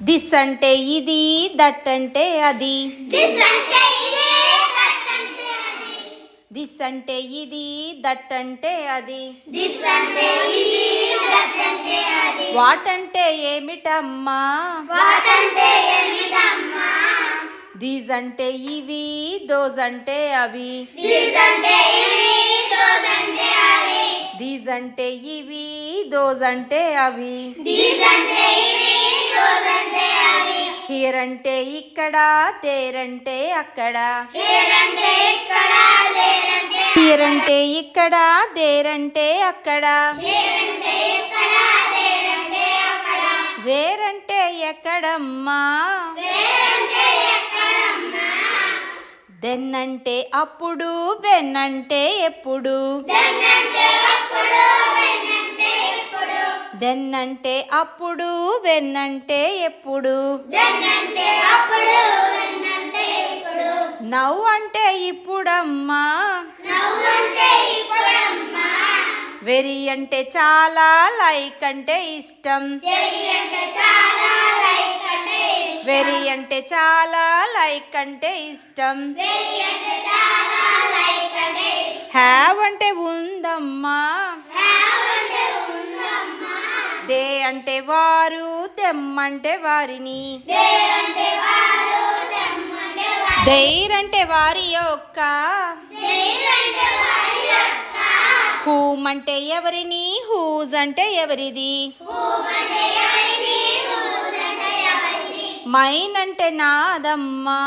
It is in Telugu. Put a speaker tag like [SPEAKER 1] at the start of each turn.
[SPEAKER 1] దిస్ అంటే ఇది, దట్ అంటే అది. దిస్ అంటే ఇది, దట్ అంటే అది. వాట్ అంటే ఏమిటమ్మా? దీస్ అంటే ఇవి, దోస్ అంటే అవి. దీస్ అంటే ఇవి, దోస్ అంటే అవి. హియర్ అంటే ఇక్కడ, దేర్ అంటే అక్కడ. హియర్ అంటే ఇక్కడ, దేర్ అంటే అక్కడ. వేర్ అంటే ఎక్కడమ్మా? దెన్ అంటే అప్పుడు, వెన్ అంటే ఎప్పుడు. దెన్ అంటే అప్పుడు, వెన్ అంటే ఎప్పుడు. నౌ అంటే ఇప్పుడమ్మా. వెరీ అంటే చాలా, లైక్ అంటే ఇష్టం. వెరీ అంటే చాలా, లైక్ అంటే ఇష్టం. హ్యావ్ అంటే ఉందమ్మా. దే అంటే వారు, దెమ్ అంటే వారిని. దేర్ అంటే వారి యొక్క. హూమ్ అంటే ఎవరిని, హూజ్ అంటే ఎవరిది. మైన్ అంటే నాదమ్మా.